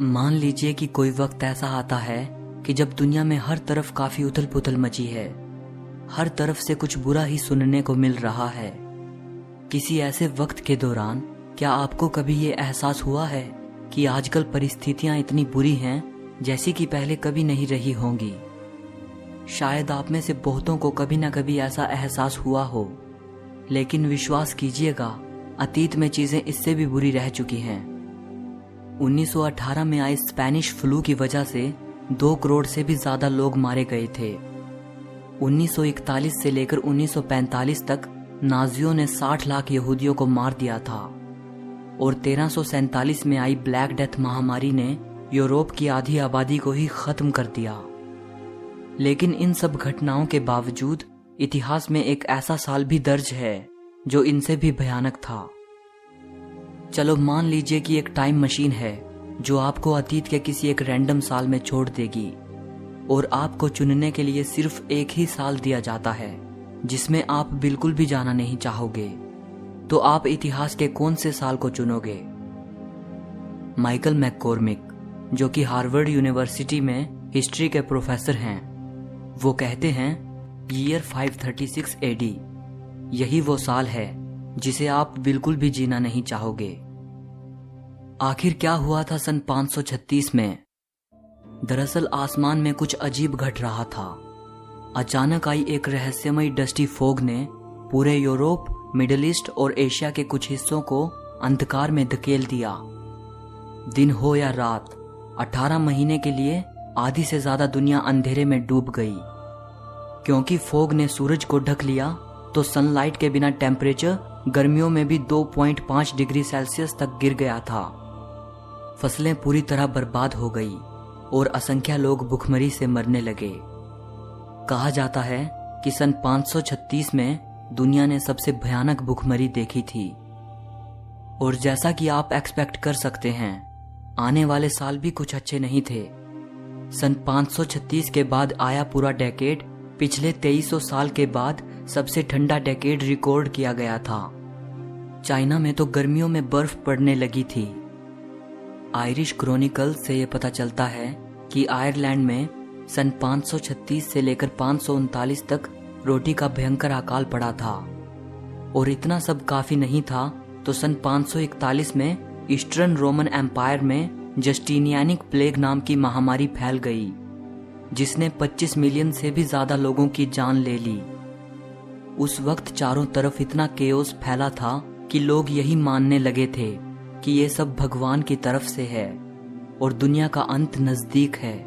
मान लीजिए कि कोई वक्त ऐसा आता है कि जब दुनिया में हर तरफ काफी उथल पुथल मची है, हर तरफ से कुछ बुरा ही सुनने को मिल रहा है। किसी ऐसे वक्त के दौरान क्या आपको कभी ये एहसास हुआ है कि आजकल परिस्थितियां इतनी बुरी हैं जैसी कि पहले कभी नहीं रही होंगी? शायद आप में से बहुतों को कभी ना कभी ऐसा एहसास हुआ हो, लेकिन विश्वास कीजिएगा, अतीत में चीजें इससे भी बुरी रह चुकी हैं। 1918 में आए स्पेनिश फ्लू की वजह से 2 करोड़ से भी ज्यादा लोग मारे गए थे। 1941 से लेकर 1945 तक नाजियों ने 60 लाख यहूदियों को मार दिया था और 1347 में आई ब्लैक डेथ महामारी ने यूरोप की आधी आबादी को ही खत्म कर दिया। लेकिन इन सब घटनाओं के बावजूद इतिहास में एक ऐसा साल भी दर्ज है जो इनसे भी भयानक था। चलो मान लीजिए कि एक टाइम मशीन है जो आपको अतीत के किसी एक रैंडम साल में छोड़ देगी और आपको चुनने के लिए सिर्फ एक ही साल दिया जाता है जिसमें आप बिल्कुल भी जाना नहीं चाहोगे। तो आप इतिहास के कौन से साल को चुनोगे? माइकल मैककॉर्मिक, जो कि हार्वर्ड यूनिवर्सिटी में हिस्ट्री के प्रोफेसर हैं, वो कहते हैं ईयर 536 AD यही वो साल है जिसे आप बिल्कुल भी जीना नहीं चाहोगे। आखिर क्या हुआ था सन 536 में? दरअसल आसमान में कुछ अजीब घट रहा था। अचानक आई एक रहस्यमयी डस्टी फोग ने पूरे यूरोप, मिडिल ईस्ट और एशिया के कुछ हिस्सों को अंधकार में धकेल दिया। दिन हो या रात, 18 महीने के लिए आधी से ज्यादा दुनिया अंधेरे में डूब गई। क्योंकि फोग ने सूरज को ढक लिया तो सनलाइट के बिना टेम्परेचर गर्मियों में भी 2.5 डिग्री सेल्सियस तक गिर गया था। फसलें पूरी तरह बर्बाद हो गई और असंख्य लोग भुखमरी से मरने लगे। कहा जाता है कि सन 536 में दुनिया ने सबसे भयानक भुखमरी देखी थी। और जैसा कि आप एक्सपेक्ट कर सकते हैं, आने वाले साल भी कुछ अच्छे नहीं थे। सन 536 के बाद आया पूरा डेकेड पिछले 2300 साल के बाद सबसे ठंडा डेकेड रिकॉर्ड किया गया था। चाइना में तो गर्मियों में बर्फ पड़ने लगी थी। आयरिश क्रॉनिकल से ये पता चलता है कि आयरलैंड में सन 536 से लेकर 539 तक रोटी का भयंकर अकाल पड़ा था। और इतना सब काफी नहीं था तो सन 541 में ईस्टर्न रोमन एम्पायर में जस्टिनियानिक प्लेग नाम की महामारी फैल गई, जिसने 25 मिलियन से भी ज्यादा लोगों की जान ले ली। उस वक्त चारों तरफ इतना केओस फैला था कि लोग यही मानने लगे थे कि ये सब भगवान की तरफ से है और दुनिया का अंत नजदीक है।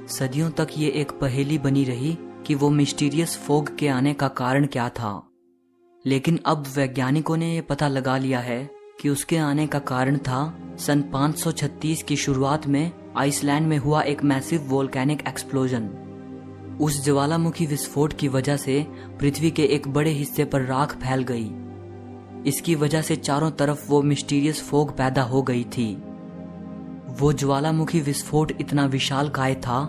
सदियों तक ये एक पहेली बनी रही कि वो मिस्टीरियस फोग के आने का कारण क्या था। लेकिन अब वैज्ञानिकों ने ये पता लगा लिया है कि उसके आने का कारण था सन 536 की शुरुआत में आइसलैंड में हुआ एक मैसिव वोल्केनिक एक्सप्लोजन। उस ज्वालामुखी विस्फोट की वजह से पृथ्वी के एक बड़े हिस्से पर राख फैल गई। इसकी वजह से चारों तरफ वो मिस्टीरियस फोग पैदा हो गई थी। वो ज्वालामुखी विस्फोट इतना विशालकाय था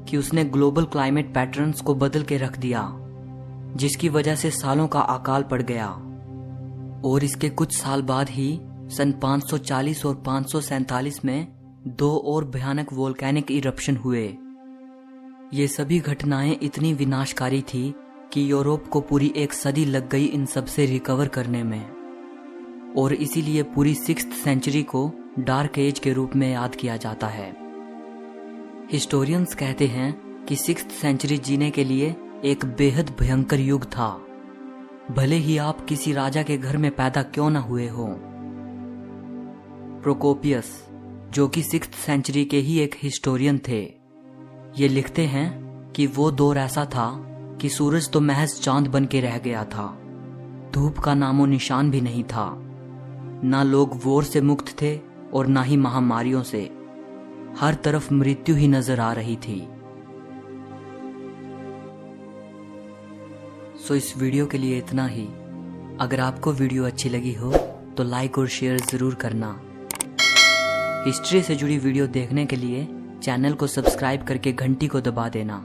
कि उसने ग्लोबल क्लाइमेट पैटर्न्स को बदल के रख दिया, जिसकी वजह से सालों का अकाल पड़ गया। और इसके कुछ साल बाद ही सन 540 और 547 में 2 और भयानक वोल्केनिक इरप्शन हुए। ये सभी घटनाएं इतनी विनाशकारी थी कि यूरोप को पूरी एक सदी लग गई इन सब से रिकवर करने में। और इसीलिए पूरी 6th सेंचुरी को डार्क एज के रूप में याद किया जाता है। हिस्टोरियंस कहते हैं कि 6th सेंचुरी जीने के लिए एक बेहद भयंकर युग था, भले ही आप किसी राजा के घर में पैदा क्यों न हुए हों। प्रोकोपियस, जो कि 6th सेंचुरी के ही एक हिस्टोरियन थे, ये लिखते हैं कि वो दौर ऐसा था कि सूरज तो महज चांद बन के रह गया था, धूप का नामो निशान भी नहीं था, ना लोग वॉर से मुक्त थे और ना ही महामारियों से। हर तरफ मृत्यु ही नजर आ रही थी। सो इस वीडियो के लिए इतना ही। अगर आपको वीडियो अच्छी लगी हो तो लाइक और शेयर जरूर करना। हिस्ट्री से जुड़ी वीडियो देखने के लिए चैनल को सब्सक्राइब करके घंटी को दबा देना।